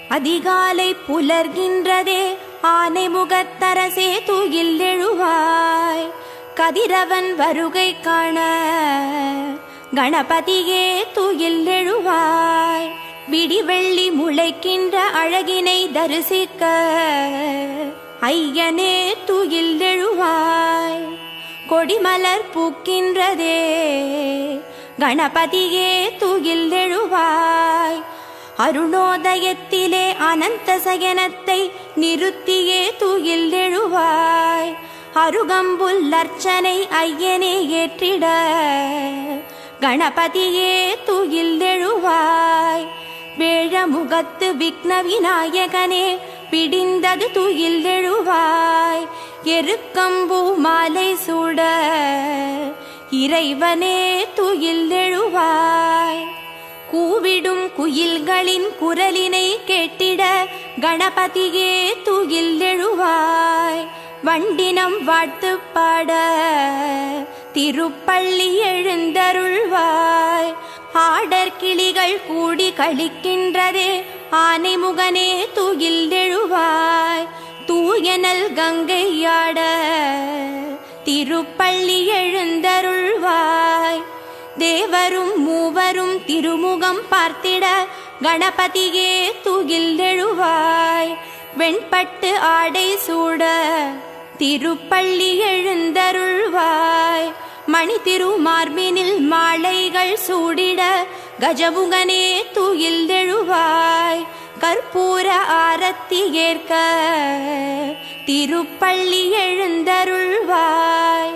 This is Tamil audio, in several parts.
அதிகாலை புலர்கின்றதே, ஆனை முகத்தரசே தூயில் எழுவாய். கதிரவன் வருகை காண கணபதியே தூயில் எழுவாய். விடிவெள்ளி முளைக்கின்ற அழகினை தரிசிக்க ஐயனே தூயில் எழுவாய். கொடிமலர் பூக்கின்றதே, கணபதியே தூயில் எழுவாய். அருணோதயத்திலே அனந்த சயனத்தை நிறுத்தியே தூயில் எழுவாய். அருகம்புல் அர்ச்சனை ஐயனே ஏற்றிட கணபதியே தூயில் எழுவாய். வேழமுகத்து விக்ன விநாயகனே பிடிந்தது தூயில் எழுவாய். எருக்கம்பூ மாலை சூட இறைவனே தூயில் எழுவாய். கூவிடும் குயில்களின் குரலினை கேட்டிட கணபதியே தூயில் எழுவாய். வண்டினம் வாழ்த்து பாட திருப்பள்ளி எழுந்தருள்வாய். ஆடர் கிளிகள் கூடி கழிக்கின்றதே, ஆனைமுகனே தூயில் எழுவாய். தூயனல் கங்கையாட திருப்பள்ளி எழுந்தருள்வாய். தேவரும் மூவரும் திருமுகம் பார்த்திட கணபதியே தூயில் எழுவாய். வெண்பட்டு ஆடை சூட திருப்பள்ளி எழுந்தருள்வாய். மணி திருமார்பினில் மாலைகள் சூடிட கஜமுகனே தூயில் எழுவாய். கற்பூர ஆரத்தி ஏற்க திருப்பள்ளி எழுந்தருள்வாய்.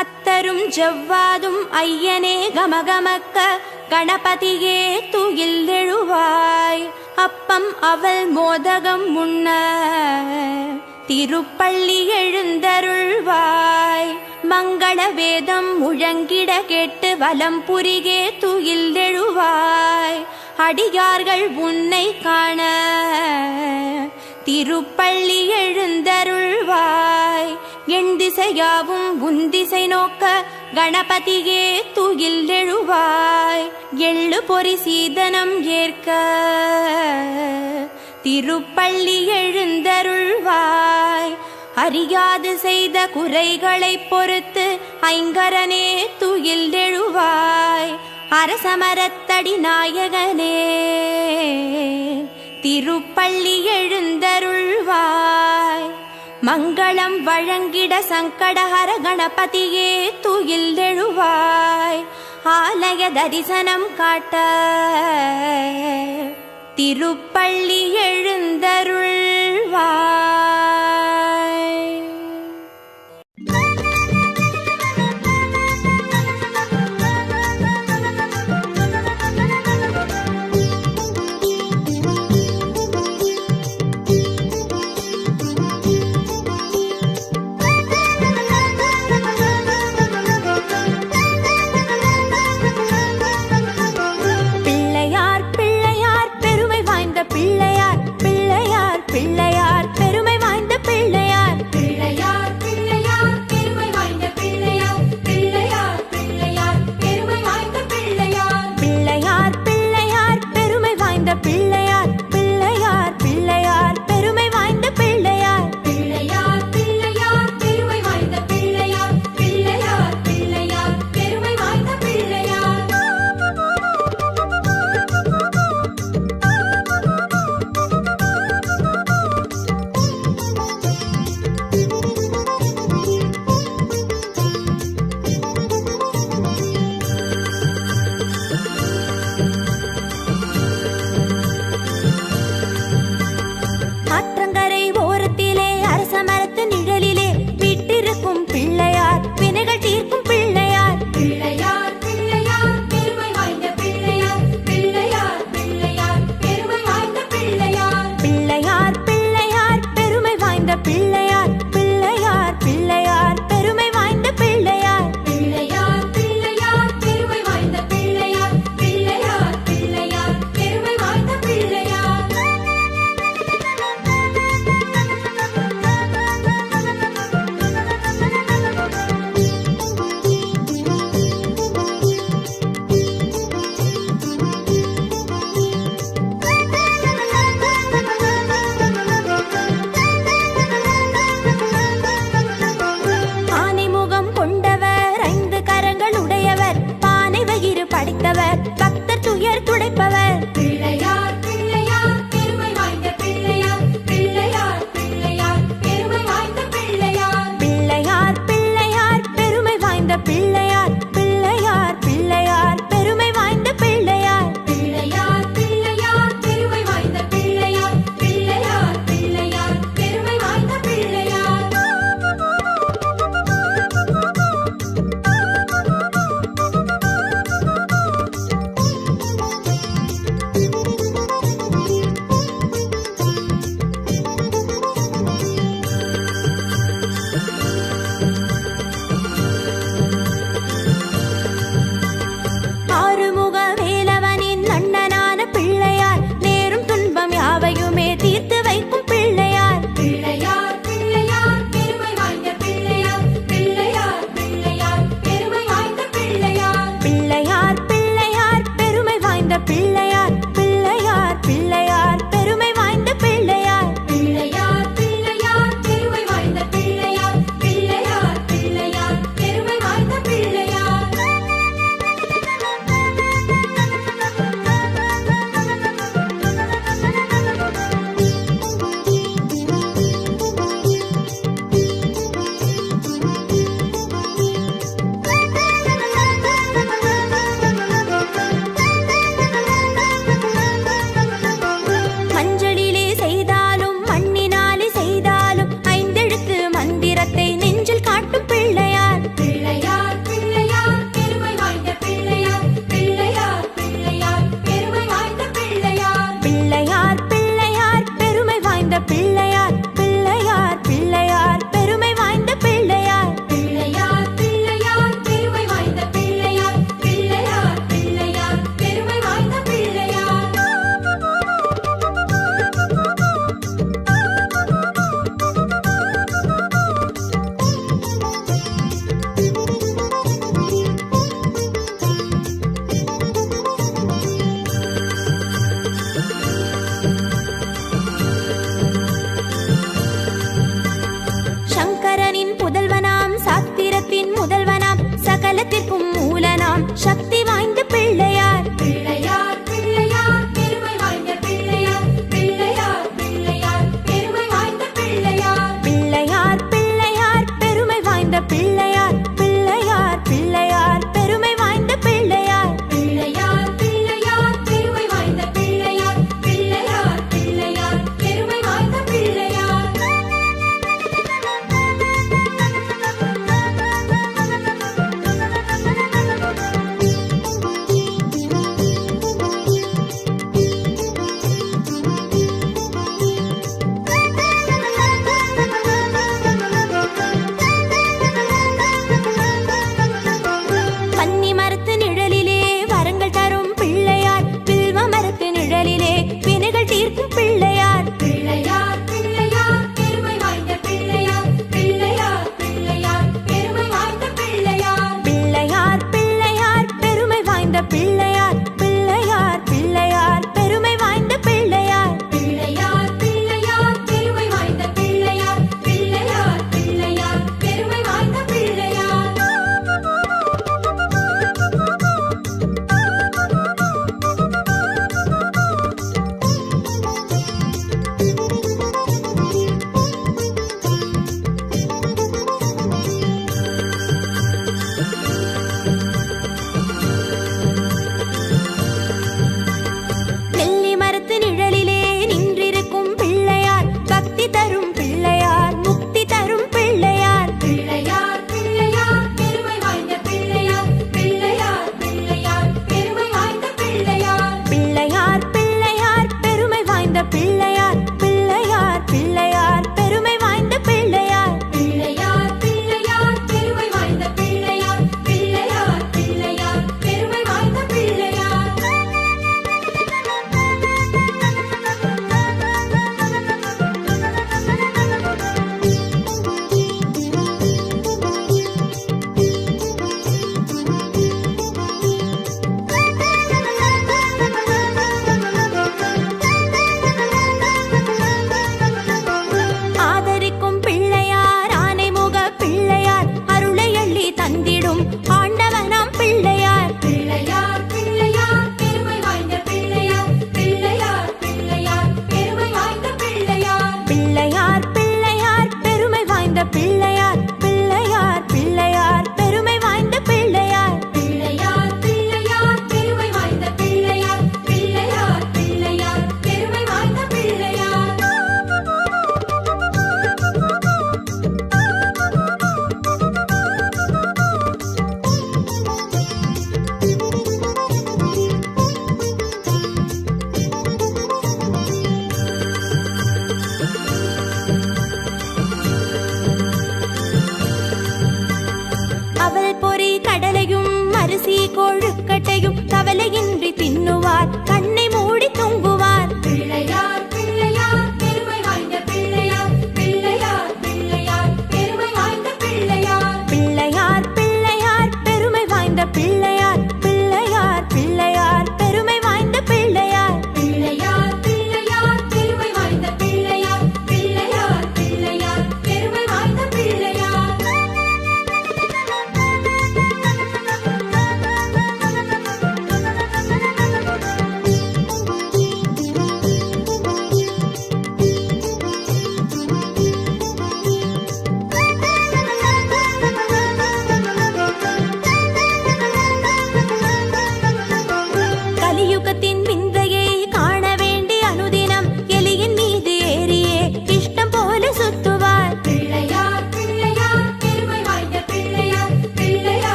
அத்தரும் ஜவ்வாதும் ஐயனே கமகமக்க கணபதியே தூயில் எழுவாய். அப்பம் அவள் மோதகம் உண்ண திருப்பள்ளி எழுந்தருள்வாய். மங்கள வேதம் முழங்கிட கேட்டு வலம் புரிகே தூயில் எழுவாய். அடியார்கள் உன்னை காண திருப்பள்ளி எழுந்தருள்வாய். என் திசையாவும் உன் திசை நோக்க கணபதியே தூயில் எழுவாய். எள்ளு பொறி சீதனம் ஏற்க திருப்பள்ளி எழுந்தருள்வாய். அறியாது செய்த குறைகளை பொறுத்து ஐங்கரனே தூயில் எழுவாய். அரசமரத்தடி நாயகனே திருப்பள்ளி எழுந்தருள்வாய். மங்களம் வழங்கிட சங்கடஹர கணபதியே தூயில் எழுவாய். ஆலய தரிசனம் காட்ட திருப்பள்ளி எழுந்தருள்வாய். பிள்ளையார் பிள்ளையார் பெருமை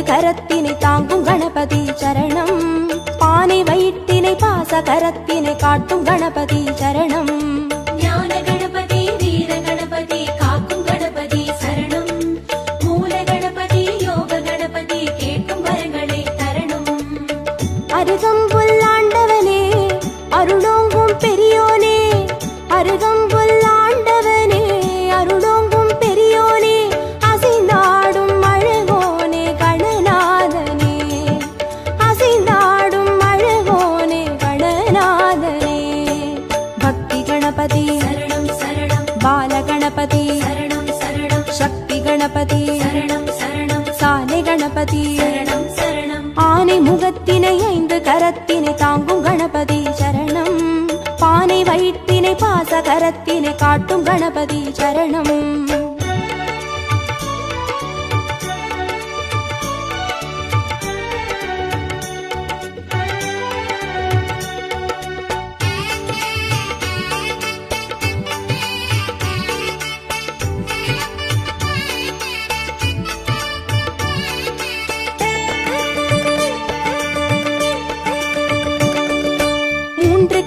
கரத்தினை தாங்கும் கணபதி சரணம். பானை வயிற்றினை பாச கரத்தினை காட்டும் கணபதி சரணம். ஞான கணபதி வீர கணபதி காக்கும் கணபதி சரணம். மூல கணபதி யோக கணபதி கேட்கும் வரங்களை தரணும். அருகம்புல் ஆண்டவனே அருளோங்கும் பெரியோனே, அருகம்புல் ஆண்டவனே அருளோங்கும் பெரியோனே, அசைந்தாடும் அழகோனே கணநாதனே, அசைந்தாடும் அழகோனே கணநாதனே. பக்தி கணபதி சரணம் சரணம். பால கணபதி சரணம் சரணம். சக்தி கணபதி சரணம் சரணம். சாலை கணபதி சரணம் சரணம். ஆனை முகத்தினை 5 கரத்தினை தாங்கும் கணபதி சரணம். பானை வயிற்றினை பாச கரத்தினை காட்டும் கணபதி சரணம்.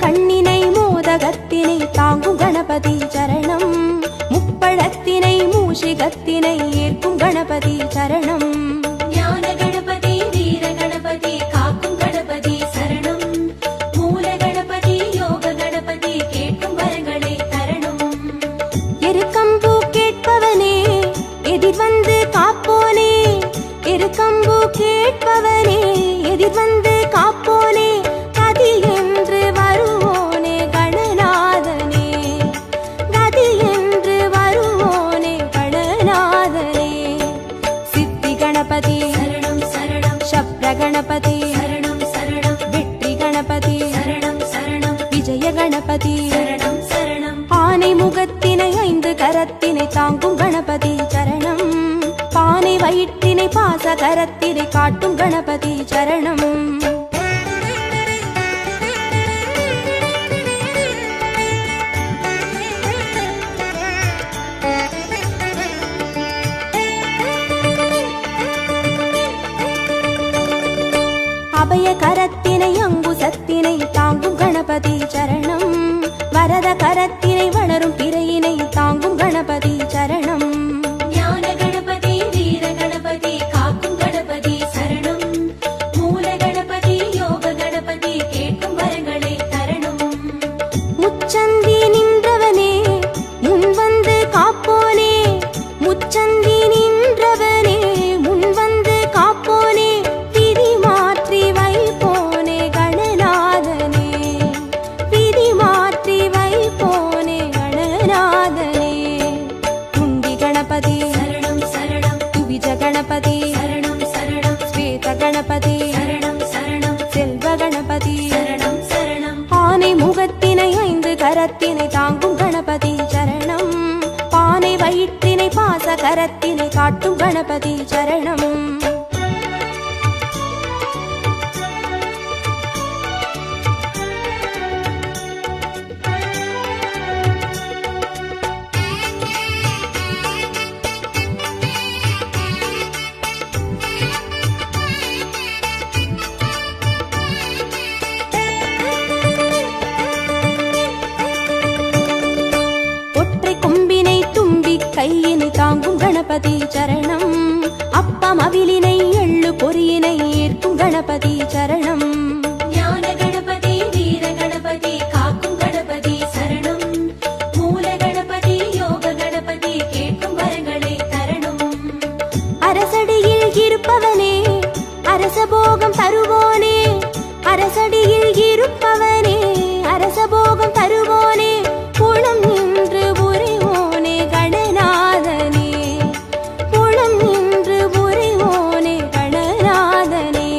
கண்ணினை மோதகத்தினை தாங்கும் கணபதி சரணம். முப்பழத்தினை மூஷிகத்தினை ஏற்கும் கணபதி சரணம். ஞான கணபதி வீர கணபதி காக்கும் கணபதி சரணம். மூல கணபதி யோக கணபதி கேட்கும் வரங்களை தரணும். எருக்கம்பூ கேட்பவனே எதிர் வந்து காப்போனே, எருக்கம்பூ கேட்பவனே எதிர் வந்து காப்போனே, கதி என்று வருவோனே கணநாதனே, கதி என்று வருவோனே கணநாதனே. சித்தி கணபதி சரணம் சரணம். சப்ர கணபதி சரணம் சரணம். வெற்றி கணபதி சரணம் சரணம். விஜய கணபதி சரணம் சரணம். ஆனை முகத்தினை 5 கரத்தினை தாங்கும் கணபதி சரணம். பானை வயிற்றினை பாச கரத்தினை காட்டும் கணபதி சரணம். அபய கரத்தினை அங்குசத்தினை தாங்கும் கணபதி சரணம். வரத கரத்தினை வளரும் பிறையினை தாங்கும் கணபதி சரணம். ஞான கணபதி வீர கணபதி காக்கும் கணபதி சரணம். மூல கணபதி யோக கணபதி கேட்கும் வரங்களை தரணும். முச்சந்தி நின்றவனே முன் வந்து காப்போனே, முச்சந்தி நின்றவனே முன் வந்து காப்போனே, விதி மாற்றி வைப்போனே கணநாதனே, விதி மாற்றி வைப்போனே கணநாதனே. குண்டி கணபதி சரணம் சரணம். துவிஜ கணபதி சரணம் சரணம். ஸ்வேத கணபதி சரணம் சரணம். செல்வ கணபதி சரணம் சரணம். ஆனை முகத்தினை 5 கரத்தினை தாங்கும் கணபதி சரணம். பானை வயிற்றினை பாச கரத்தினை காட்டும் கணபதி சரணம். ஒற்றை கொம்பினை தும்பி கையினை தாங்கும் கணபதி சரணம். அப்பம் அவிலினை எள்ளு பொறியினை ஏற்கும் கணபதி சரணம். ஞான கணபதி வீர கணபதி காக்கும் கணபதி சரணம். மூல கணபதி யோக கணபதி கேட்கும் வரங்களை தரணும். அரசடியில் இருப்பவனே அரசபோகம் தருவோனே, அரசடியில் இருப்பவனே அரசபோகம் தருவோனே, குளம் நின்று புரிவோனே கணநாதனே, குளம் நின்று புரிவோனே கணநாதனே.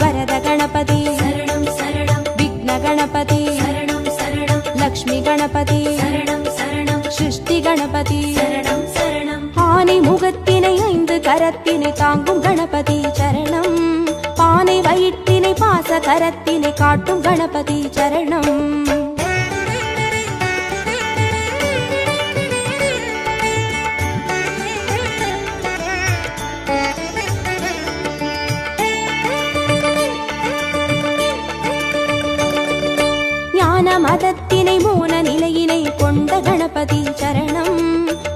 வரத கணபதி சரணம் சரணம். விக்ன கணபதி சரணம் சரணம். லக்ஷ்மி கணபதி சரணம் சரணம். சிருஷ்டி கணபதி சரணம் சரணம். ஆனை முகத்தினை 5 கரத்தினை தாங்கும் கணபதி சரணம். பானை வயிற்றினை பாச கரத்தினை காட்டும் கணபதி சரணம். கணபதி சரணம்.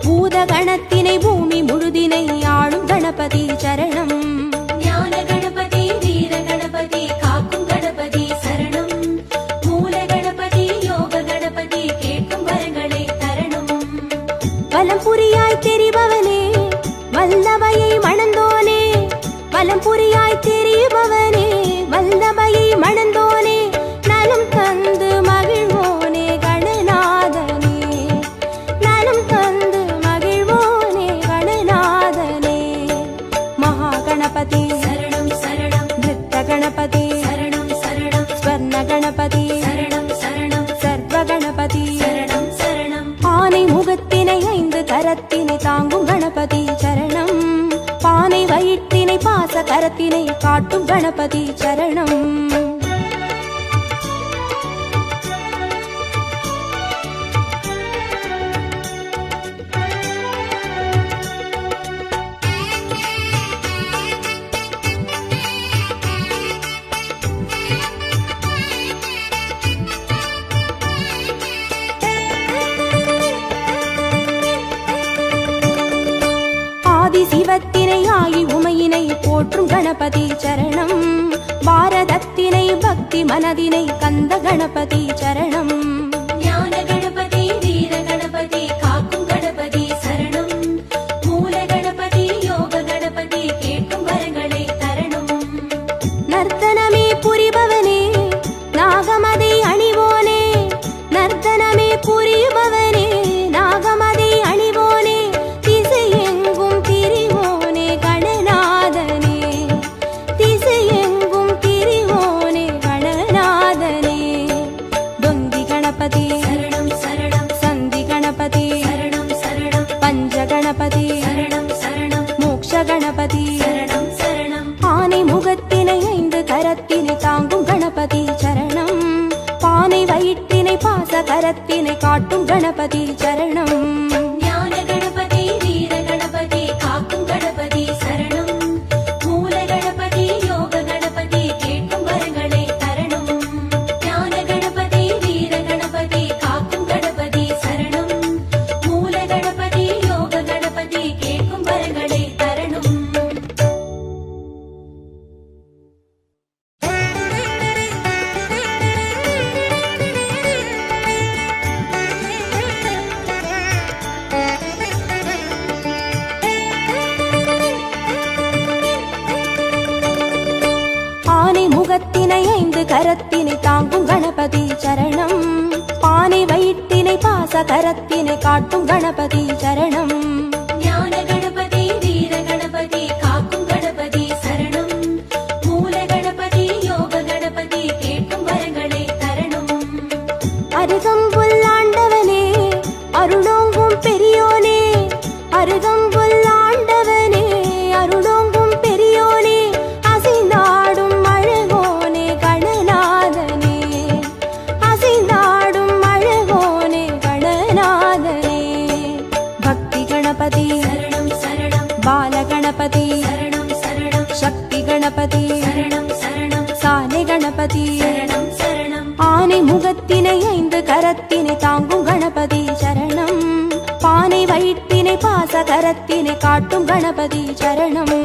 பூத கணத்தினை பூமி முழுதினை ஆளும் கணபதி சரணம். ஞான கணபதி வீர கணபதி காக்கும் கணபதி சரணம். மூல கணபதி யோக கணபதி கேட்கும் வரங்களை தரணும். வலம் புரியாய் தெரிபவனே வல்லமையை மணந்தோனே. வலம் புரியாய் தெரிபவனே வல்லமையை மணந்தோனே. நலம் தந்து மகிழ்வோனே கணநாதனே. நலம் தந்து மகிழ்வோனே கணநாதனே. மகா கணபதி சரணம் சரணம். நிருத்த கணபதி சரணம் சரணம். ஸ்வர்ண கணபதி சரணம் சரணம். சர்வ கணபதி சரணம் சரணம். ஆனை முகத்தினை 5 கரத்தினை தாங்கும் கணபதி சரணம். பானை வயிற்றினை பாச கரத்தினை காட்டும் கணபதி சரணம். சிவத்தினை ஆகி உமையினை போற்றும் கணபதி சரணம். பாரதத்தினை பக்தி மனதினை கந்த கணபதி சரணம். ஞான கணபதி வீர கணபதி காக்கும் கணபதி சரணம். மூல கணபதி யோக கணபதி கேட்கும் வரங்களை தரணும். நர்த்தனமே புரிபவனே நாகமதை அணிவோனே. நர்த்தனமே புரிபவனே நாகமதை அணிவோனே. திசையெங்கும் திரிவோனே கணநாதனே. திசையெங்கும் திரிவோனே கணநாதனே. தொந்தி கணபதி சரணம் சரணம். சந்தி கணபதி சரணம் சரணம். பஞ்ச கணபதி சரணம் சரணம். மோக்ஷ கணபதி சரணம் சரணம். ஆனை முகத்தினை 5 கரத்தினை தாங்கும் கணபதி சரணம். பானை வயிற்றினை பாச கரத்தினை காட்டும் கணபதி சரணம். ஞான கணபதி வீர கணபதி காக்கும் கணபதி சரணம். மூல கணபதி யோக கணபதி கேட்கும் வரங்களை தரணும். ஞான கணபதி வீர கணபதி காக்கும் கணபதி சரணம். மூல கணபதி யோக கணபதி கேட்கும் வரங்களை தரணும். ஆனை முகத்தினை 5 கரத்தினை தாங்கும் கணபதி சரணம். பானை வயிற்றினை பாச கரத்தினை காட்டும் கணபதி சரணம். ஞான கணபதி வீர கணபதி காக்கும் கணபதி சரணம். மூல கணபதி யோக கணபதி கேட்கும் வரங்களை தரணும். அருகம்புல் ஆண்டவனே அருளோங்கும் பெரியோனே. அருகம்புல் ஆண்டவனே அருளோங்கும் பெரியோனே. அசைந்தாடும் அழகோனே கணநாதனே. அசைந்தாடும் அழகோனே கணநாதனே. பக்தி கணபதி சரணம் சரணம். பால கணபதி சரணம் சரணம். சக்தி கணபதி சரணம் சரணம். சாலை கணபதி சரணம் சரணம். ஆனை முகத்தினை 5 கரத்தினை தாங்கும் கணபதி சரணம். பானை வயிற்றினை பாச கரத்தினை காட்டும் கணபதி சரணம்.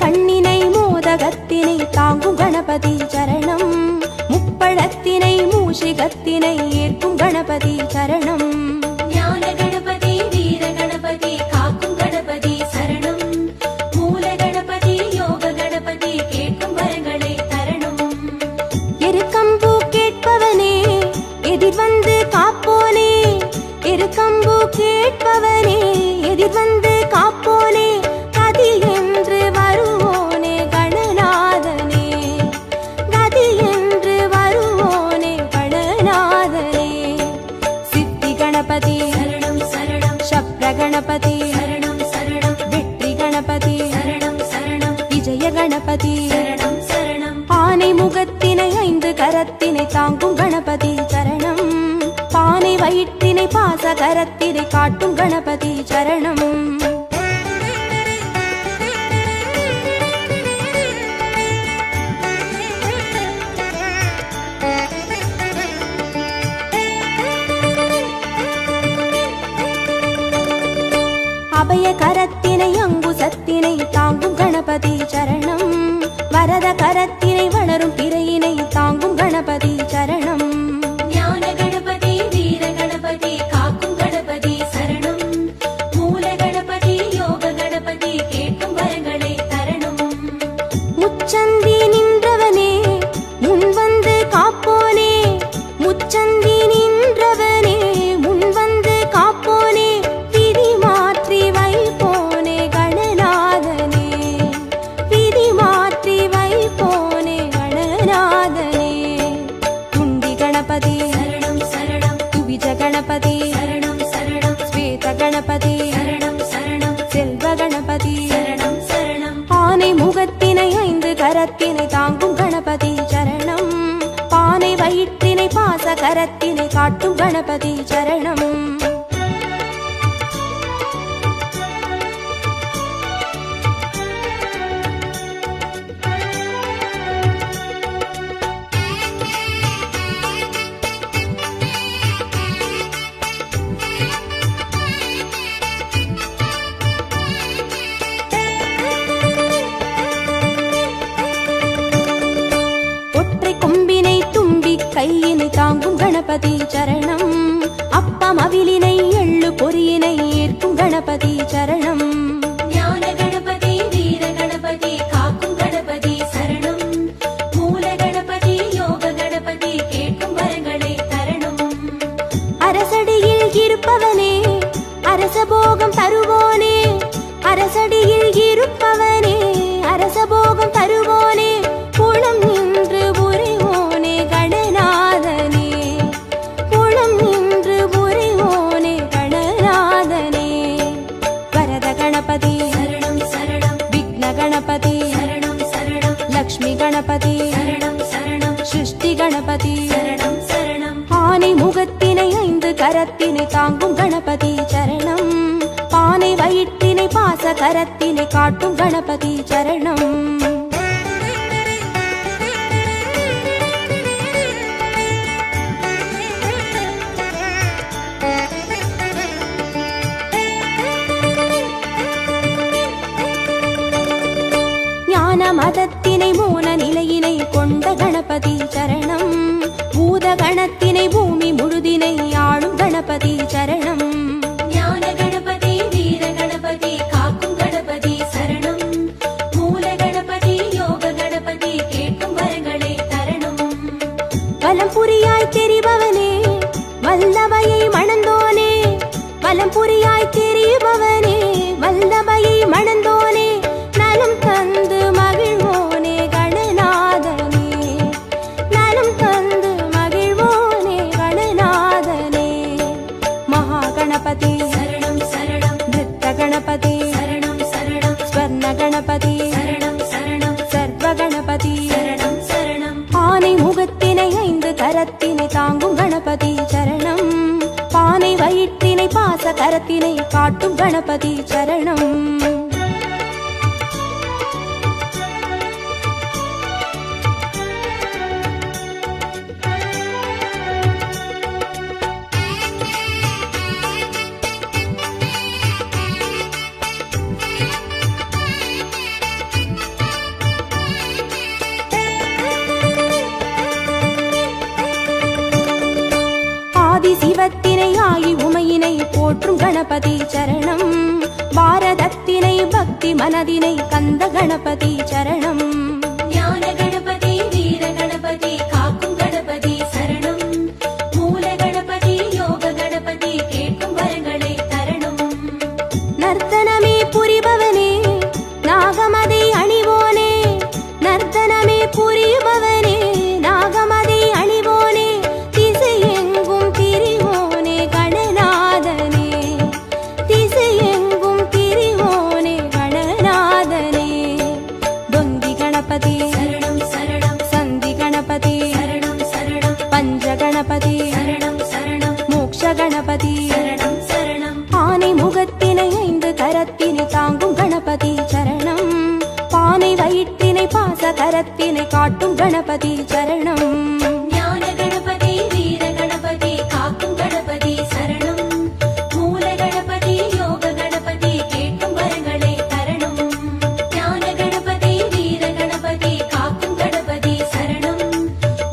கண்ணினை மோதகத்தினை தாங்கும் கணபதி சரணம். முப்பழத்தினை மூஷிகத்தினை ஏற்கும் கணபதி சரணம். ஞான கணபதி வீர கணபதி காக்கும் கணபதி சரணம். மூல கணபதி யோக கணபதி கேட்கும் வரங்களை தரணும். எருக்கம்பூ கேட்பவனே எதிர் வந்து காப்போனே. எருக்கம்பூ கேட்பவனே எதிர் வந்து காப்போனே. கதி என்று வருவோனே கணநாதனே. கதி என்று வருவோனே கணநாதனே. சித்தி கணபதி கணபதி சரணம் சரணம் ஆனை முகத்தினை 5 கரத்தினை தாங்கும் கணபதி சரணம் பானை வயிற்றினை பாச கரத்தினை காட்டும் கணபதி சரணம் அபய கரத்தினை அங்குசத்தினை தாங்கும் கணபதி சரணம் வரத கரத்தினை வளரும் பிறையினை தாங்கும் கணபதி சரணம் ஞான கணபதி வீர கணபதி காக்கும் கணபதி சரணம் மூல கணபதி யோக கணபதி கேட்கும் வரங்களை தரணும் முச்சந்தி நின்றவனே முன் வந்து காப்போனே முச்சந்தி நின்றவனே முன் வந்து காப்போனே விதி மாற்றி வைப்போனே கணநாதனே விதி மாற்றி வைப்போனே கணநாதனே துண்டி கணபதி சரணம் சரணம் துவிஜ கணபதி சரணம் சரணம் ஸ்வேத கணபதி சரணம் சரணம் செல்வ கணபதி சரணம் சரணம் ஆனை முகத்தினை 5 கரத்தினை தாங்கும் கணபதி சரணம் பானை வயிற்றினை பாச கரத்தினை காட்டும் கணபதி சரணம் ஒற்றை கொம்பினை தும்பி கையினை தாங்கும் கணபதி சரணம் அப்பம் அவிலினை எள்ளு பொறியினை ஏற்கும் கணபதி சரணம் ஞான கணபதி வீர கணபதி காக்கும் கணபதி சரணம் மூல கணபதி யோக கணபதி கேட்கும் வரங்களை தரணும் அரசடியில் இருப்பவனே அரசபோகம் தருவோனே அரசடியில் இருப்பவனே அரசபோகம் தருவோனே புலம் நின்று புரிவோனே கணநாதனே புலம் நின்று புரிவோனே கணநாதனே வரத கணபதி சரணம் சரணம் விக்ன கணபதி சரணம் சரணம் லக்ஷ்மி கணபதி சரணம் சரணம் சிருஷ்டி கணபதி சரணம் சரணம் ஆனை முகத்தினை 5 கரத்தினை தாங்கும் கணபதி சரணம் பானை வயிற்றினை பாச கரத்தினை காட்டும் கணபதி சரணம் ஞான மதத்தினை மூல நிலையினை கொண்ட கணபதி சரணம் பூத கணத்தினை பூமி முழுதினை ஆளும் கணபதி சரணம் ஞான கணபதி வீர கணபதி காக்கும் கணபதி சரணம் மூல கணபதி யோக கணபதி கேட்கும் வரங்களை தரணும் வலம் புரியாய் தெரிபவனே வல்லபையை மணந்தோனே வலம் புரியாய் தெரிபவனே வல்லபையை மணந்தோனே நலம் தந்து மகிழ்வோனே கணநாதனே நலம் தந்து மகிழ்வோனே கணநாதனே மகா கணபதி சரணம் சரணம் நிருத்த கணபதி சரணம் சரணம் ஸ்வர்ண கணபதி சரணம் சரணம் சர்வ கணபதி சரணம் சரணம் ஆனை முகத்தினை 5 கரத்தினை தாங்கும் கணபதி சரணம் பானை வயிற்றினை பாச கரத்தினை காட்டும் கணபதி சரணம் ஆதி சிவத்தினை ஆகி உமையினை போற்றும் கணபதி சரணம் பாரதத்தினை பக்தி மனதினை கந்த கணபதி சரணம் ஞான கணபதி வீர கணபதி காக்கும் கணபதி சரணம் மூல கணபதி யோக கணபதி கேட்கும் வரங்களை தரணும் நர்த்தனமே புரிபவனே நாகமதை அணிவோனே நர்த்தனமே புரிபவனே நாகமதை அணிவோனே திசையெங்கும் திரிவோனே கணநாதனே திசையெங்கும் திரிவோனே கணநாதனே தொந்தி பானை வயிற்றினை பாச கரத்தினை காட்டும் கணபதி சரணம். ஞான கணபதி வீர கணபதி காக்கும் கணபதி சரணம். மூல கணபதி யோக கணபதி கேட்கும் வரங்களை தரணும். ஞான கணபதி வீர கணபதி காக்கும் கணபதி சரணம்.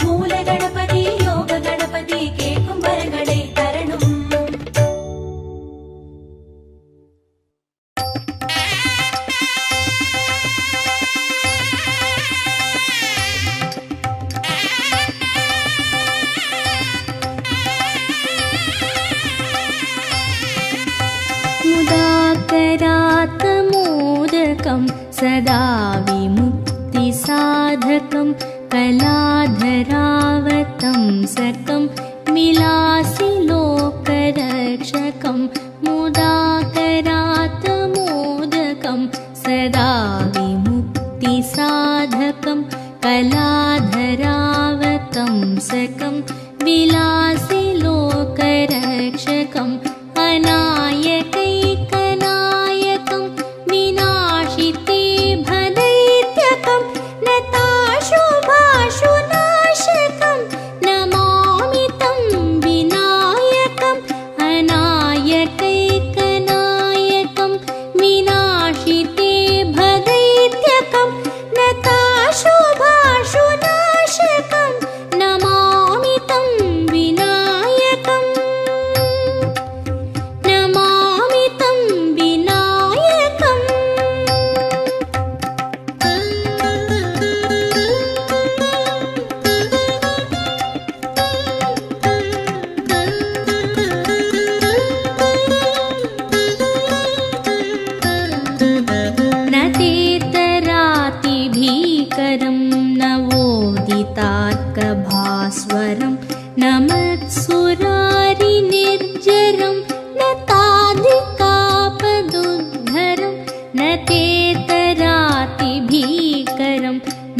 மூல கணபதி யோக கணபதி கேட்கும் வரங்களை தரணும். मुदाकरात्मोदकं सदा विमुक्तिसाधकं कलाधरावतं सकं विलासि लोकरक्षकं मुदाकरात्मोदकं सदा विमुक्तिसाधकं कलाधरावतं सकं विलासि लोकरक्षकम् अनायकैकनायकं विनाशिते भदैत्यकं नताशुभाशुनाशकं नमामि तं विनायकम् अनायकैकनायकं विनाशिते भदैत्यकं नताशुभाशुनाशकं नमामि तं विनायकम् नमामि तं विनायकम् न तेतरातिभीकरं नवोदितार्कभास्वरं न मत्सुरारिनिर्जरं न ताधिकापदुद्धरं न तेतरातिभीकरं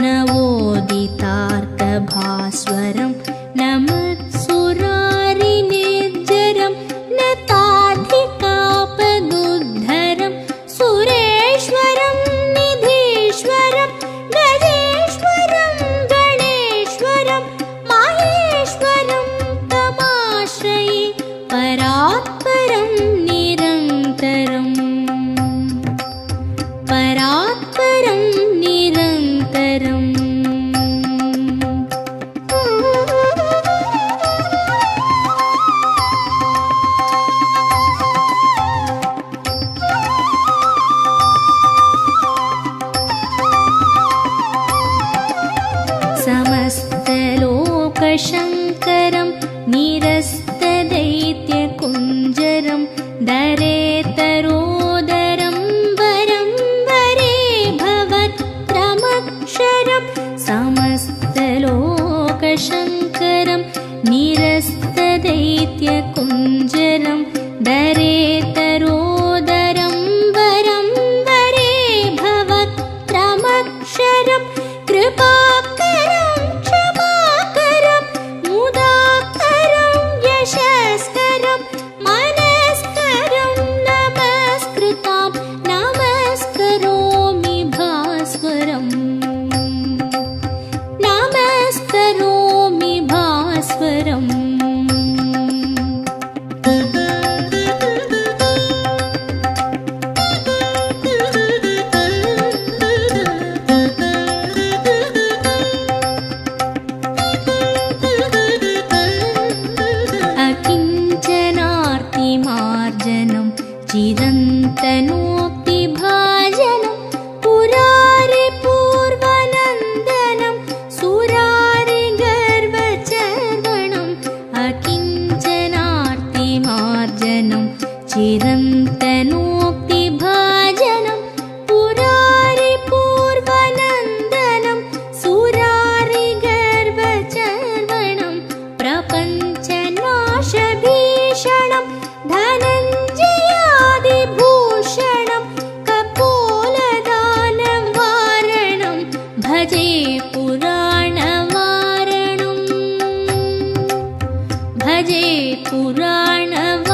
नवोदितार्कभास्वरं न मत्सुरारिनिर्जरं न ताधिकापदुद्धरं सुरेश्वरं निधीश्वरं गजेश्वरं गणेश्वरं माहेश्वरं तमाश्रये परात्परं निरन्तरम् परात्परं निरन्तरम् समस्तलोकशङ्करं निरस्तदैत्यकुञ्जरं दरेतरोदरं वरं वरे भवत्रमक्षरं समस्तलोकशङ्करं निरस्तदैत्यकुञ्जरं दरेतरोदरं वरं वरे भवत्रमक्षरं कृपाकरं क्षमाकरं मुदाकरं यशस्करं मनस्करं नमस्कृतां नमस्करोमि भास्वरम् नमस्करोमि भास्वरम् अकिञ्चनार्तिमार्जनं चिरन्तनोक्तिभाजनं पुरारिपूर्वनन्दनं सुरारिगर्वचर्वणम् अकिञ्चनार्तिमार्जनं चिरन्तनोक्तिभाजनं पुरारिपूर्वनन्दनं सुरारिगर्वचर्वणं प्रपञ्चनाशभीषणं धनञ्जयादिभूषणं कपोलदानवारणं भजे पुराणवारणम् भजे पुराणवारणम्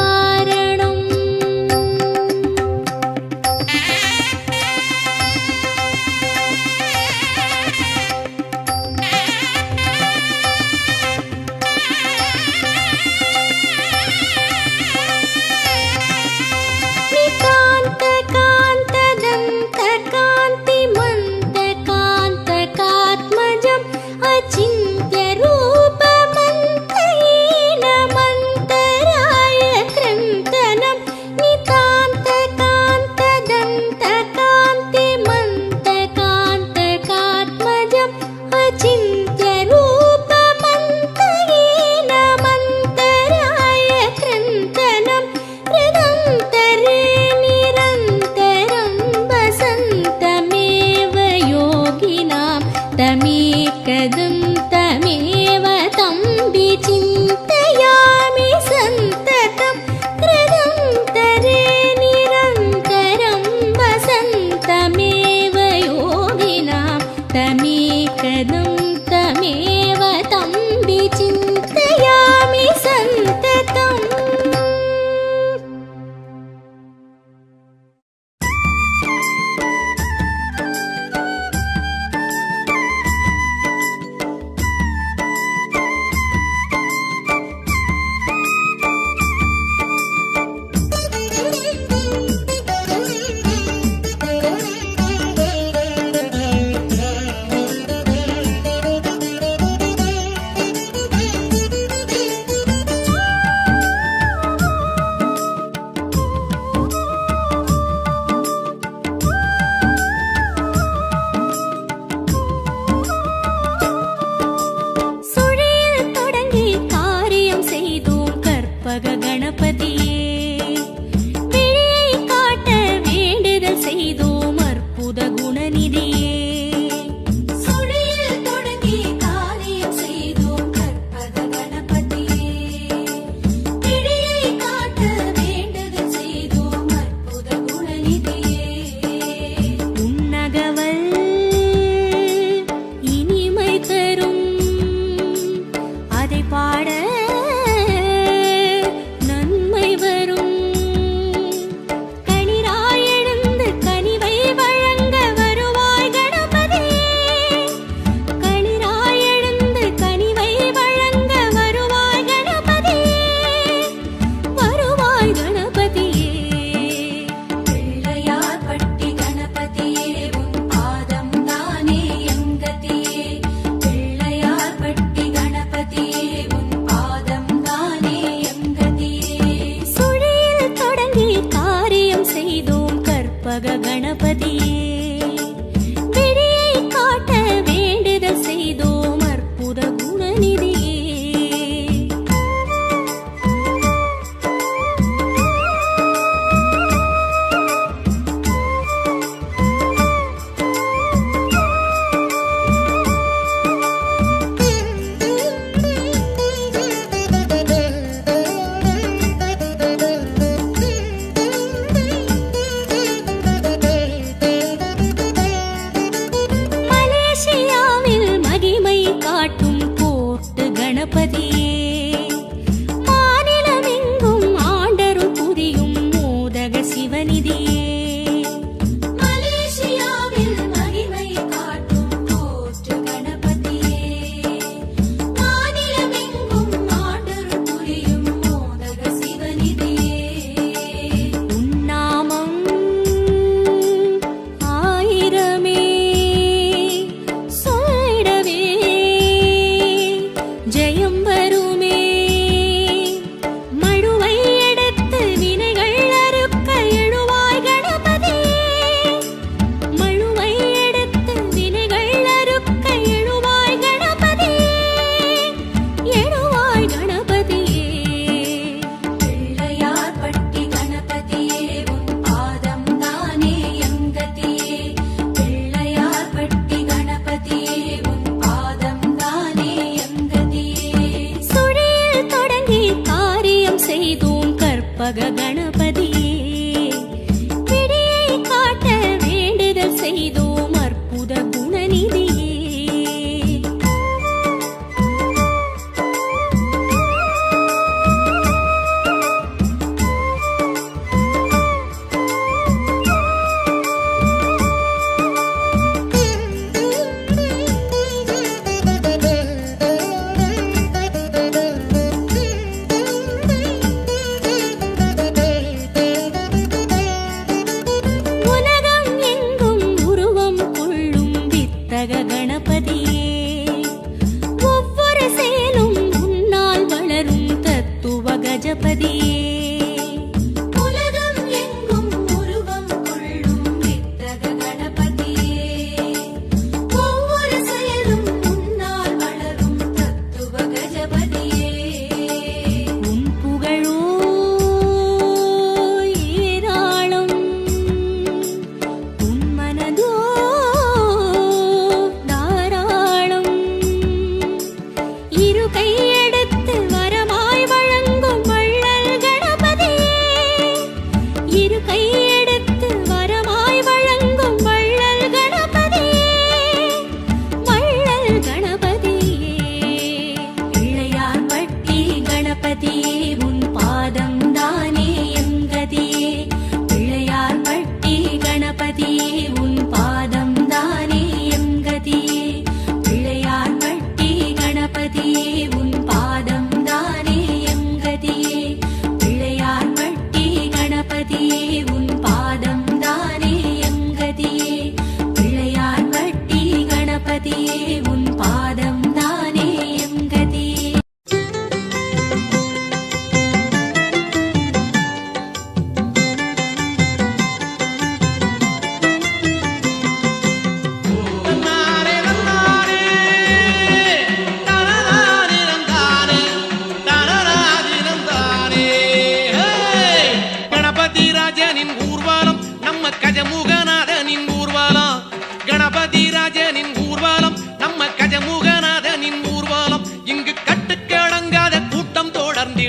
तमेकदं तमेव तं विचिन्तयामि सन्ततं कृदन्तरे निरन्तरं वसन्तमेव योगिनां तमेकदं तमेव तं विचिन्तयामि सन्ततम्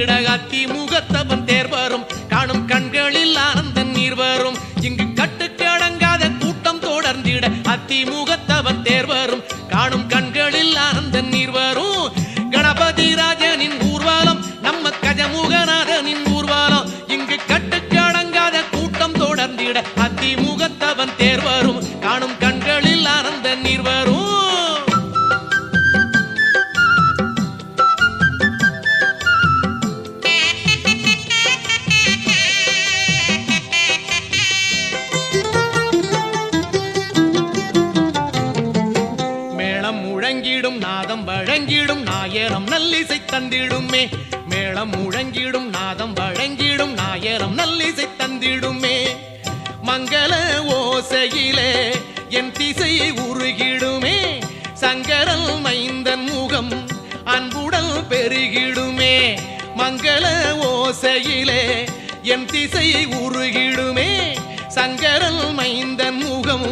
தொடர்ந்திட அத்தி முகத்தவன் தேர் வரும் காணும் கண்களில் ஆனந்த நீர் வரும் இங்கு கட்டுக்கு அடங்காத கூட்டம் தொடர்ந்திட அத்தி முகத்தவன் தேர் வரும் காணும் கண்களில் ஆனந்த நீர் வரும் கணபதி ராஜனின் ஊர்வலம் நம்ம கஜமுகநாதனின் ஊர்வலம் இங்கு கட்டுக்கு அடங்காத கூட்டம் தொடர்ந்திட அத்தி முகத்தவன் தேர் வரும் காணும் கண்களில் ஆனந்த நீர் வரும். மேளம் முழங்கிடும் நாதம் வழங்கிடும் நாயரம் நல்லிசை தந்திடுமே மேளம் முழங்கிடும் நாதம் வழங்கிடும் நாயரம் நல்லிசை தந்திடுமே மங்கள ஓசையிலே என் திசை உருகிடுமே சங்கரல் மைந்தன் முகம் அன்புடல் பெருகிடுமே மங்கள ஓசையிலே என் திசை உருகிடுமே சங்கரல் மைந்தன் முகம்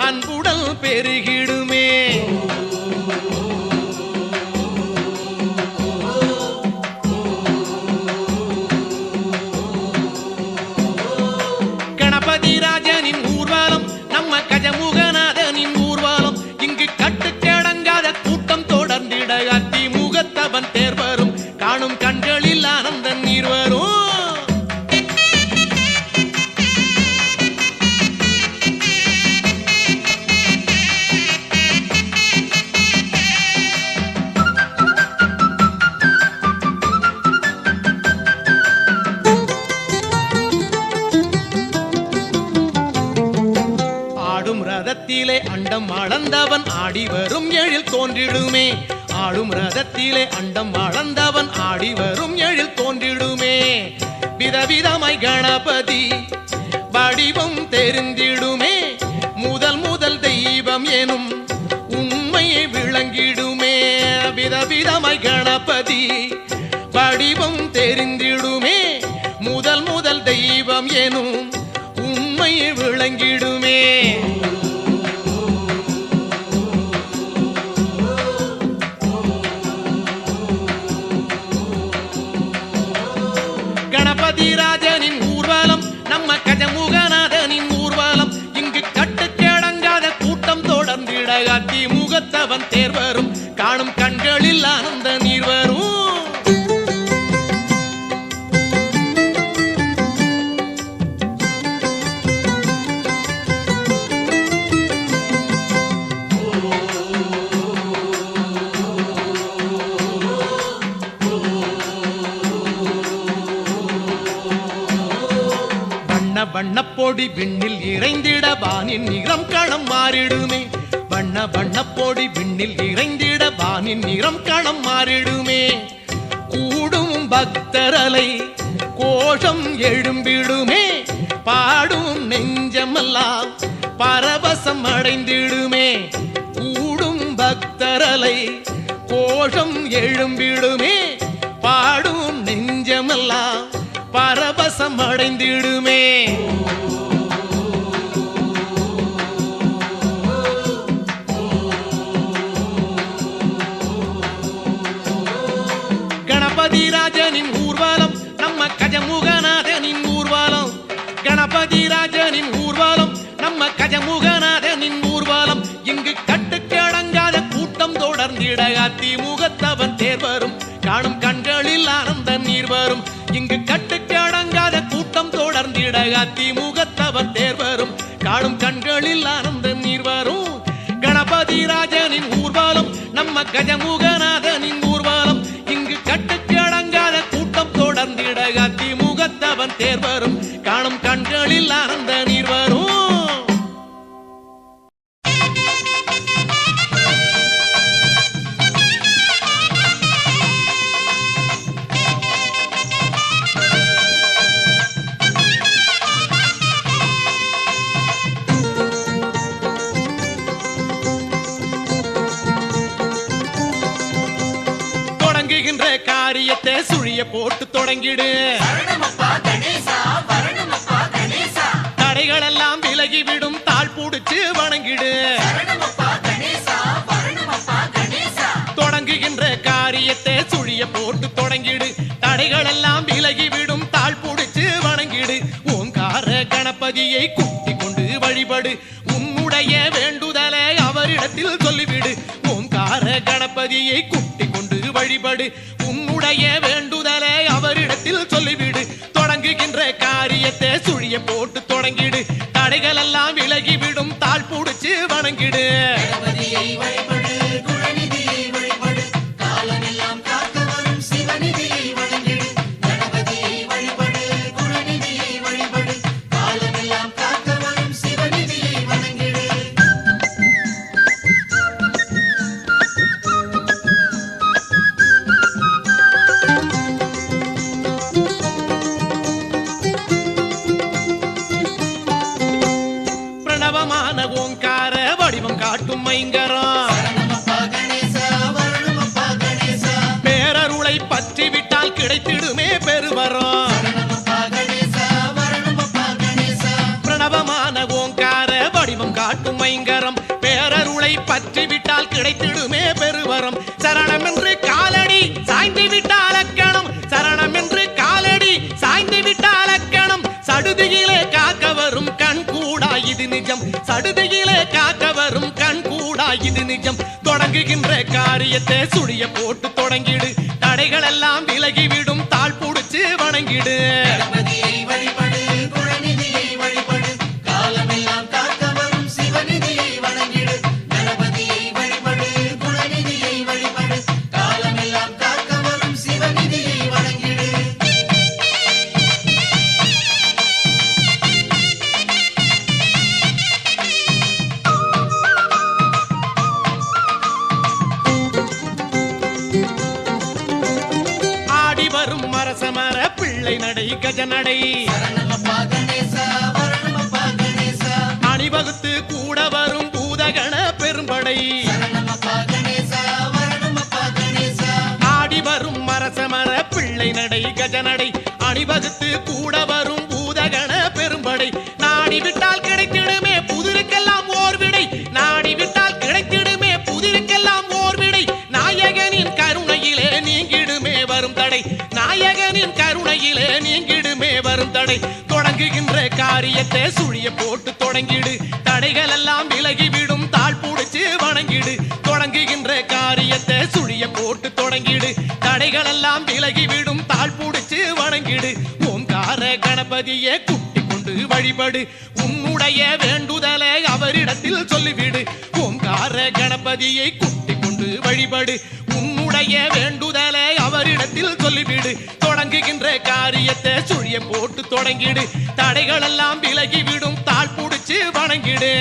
அன்புடல் பெருகிடுமே. கணபதி ராஜனின் ஊர்வலம் நம்ம கஜமுகநாதனின் ஊர்வலம் இங்கு கட்டுக்கடங்காத கூட்டம் தொடர்ந்திட அத்தி முகத்தவன் தேர் வரும் காணும் கண்களில் ஆனந்த நீர் வரும். ரதத்திலே அண்டம் அளந்தவன் ஆடி வரும் எழில் தோன்றிடுமே ஆடும் ரதத்திலே அண்டம் அளந்தவன் ஆடி வரும் எழில் தோன்றிடுமே விதவிதமாய் கணபதி வடிவம் தெரிந்திடுமே முதல் முதல் தெய்வம் எனும் உண்மையை விளங்கிடுமே விதவிதமாய் கணபதி வடிவம் தெரிந்திடுமே முதல் முதல் தெய்வம் எனும் உண்மையை விளங்கிடுமே. கணபதி ராஜனின் ஊர்வலம் நம்ம கஜமுகநாதனின் ஊர்வலம் இங்கு கட்டுக்கடங்காத கூட்டம் தொடர்ந்திட அத்தி முகத்தவன் தேர் வரும் காணும் கண்களில் ஆனந்த நீர் வரும். வண்ணப்பொடி விண்ணில் இறைந்திட வானின் நிறம் களம் மாறிடுமே வண்ண வண்ணப்பொடி விண்ணில் இறைந்திட வானின் நிறம் களம் மாறிடுமே கூடும் பக்தரலை கோஷம் எழும்பிடுமே பாடும் நெஞ்சமெல்லாம் பரவசம் அடைந்திடுமே கூடும் பக்தரலை கோஷம் எழும்பிடுமே பாடும் நெஞ்சமெல்லாம் பரவசம் அடைந்திடுமே. கணபதி ராஜனின் ஊர்வலம் நம்ம கஜமுகநாதனின் ஊர்வலம் கணபதி ராஜனின் ஊர்வலம் நம்ம கஜமுகநாதனின் ஊர்வலம் இங்கு கட்டுக்கடங்காத கூட்டம் தொடர்ந்திட அத்தி முகத்தவன் தேர் வரும் காணும் கண்களில் ஆனந்த நீர் வரும் இங்கு கட்டுக்கடங்காத கூட்டம் தொடர்ந்திட அத்தி முகத்தவன் தேர் வரும் காணும் கண்களில் ஆனந்த நீர் வரும். கணபதி ராஜனின் ஊர்வலம் நம்ம கஜமுகநாதனின் ஊர்வலம் இங்கு கட்டுக்கடங்காத கூட்டம் தொடர்ந்திட அத்தி முகத்தவன் தேர் வரும் காணும் கண்களில் ஆனந்த நீர் வரும். தொடங்குகின்ற காரியத்தை சுழிய போட்டு தொடங்கிடு தடைகள் எல்லாம் விலகிவிடும் தாழ் புடிச்சு வணங்கிடு தொடங்குகின்ற காரியத்தை சுழிய போட்டு தொடங்கிடு தடை தடைகள் எல்லாம் விலகிவிடும் தாழ் புடிச்சு வணங்கிடு ஓங்கார கணபதியை குட்டி கொண்டு வழிபடு உன்னுடைய வேண்டுதலை அவரிடத்தில் சொல்லிவிடு ஓங்கார கணபதியை குட்டி கொண்டு வழிபடு உன்னுடைய வேண்டுதலை அவரிடத்தில் சொல்லிவிடு தொடங்குகின்ற காரியத்தை சுழிய போட்டு தொடங்கிடு தடைகள் எல்லாம் விலகிவிடும் தாழ் புடிச்சு வணங்கிடு ஓங்கார வடிவம் காட்டும் மைங்கரம் பேரருளை பற்றி விட்டால் கிடைத்திடுமே பெருவரம் பிரணவமான ஓங்கார வடிவம் காட்டும் மைங்கரம் பேரருளை பற்றி விட்டால் கிடைத்திடுமே பெருவரம் சரணம் என்று காலடி சாய்ந்து விட்டால் அக்கணம் சரணம் என்று காலடி சாய்ந்து விட்டால் அக்கணம் சடுதியிலே காக்க வரும் கண் கூடா இது நிஜம் சடுதியிலே காக்க வரும் கண் கூடா இது நிஜம் தொடங்குகின்ற காரியத்தை சுழிய போட்டு தொடங்கிடு தடைகள் எல்லாம் விலகிவிடும் தாழ் புடிச்சு வணங்கிடு மரசமர பிள்ளை நடை கஜநடை அணிவகுத்து கூட வரும் பூதகண பெரும்படை ஆடி வரும் மரசமர பிள்ளை நடை கஜநடை அணிவகுத்து கூட வரும் பூதகண பெரும்படை நாடி விட்டால் கிடைத்திடுமே புதிருக்கெல்லாம் ஓர் விடை நாடி விட்டால் கிடைத்திடுமே புதிருக்கெல்லாம் ஓர் விடை நாயகனின் கருணையிலே நீங்கிடுமே வரும் தடை நாயகனின் கருணையிலே நீங்கிடுமே வரும் தடை தொடங்குகின்ற காரியத்தை சுழிய போட்டு தொடங்கிடு தடைகள் எல்லாம் விலகிவிடும் தாழ் புடிச்சு வணங்கிடு தொடங்குகின்ற காரியத்தை சுழிய போட்டு தொடங்கிடு தடைகள் எல்லாம் விலகிவிடும் தாழ் புடிச்சு வணங்கிடு ஓங்கார கணபதியை குட்டி கொண்டு வழிபடு உன்னுடைய வேண்டுதலை அவரிடத்தில் சொல்லிவிடு ஓங்கார கணபதியை குட்டி கொண்டு வழிபடு உன்னுடைய வேண்டுதலை அவரிடத்தில் சொல்லிவிடு தொடங்குகின்ற காரியத்தை சுழிய போட்டு தொடங்கிடு தடைகள் எல்லாம் விலகிவிடும் தாழ் புடிச்சு வணங்கிடு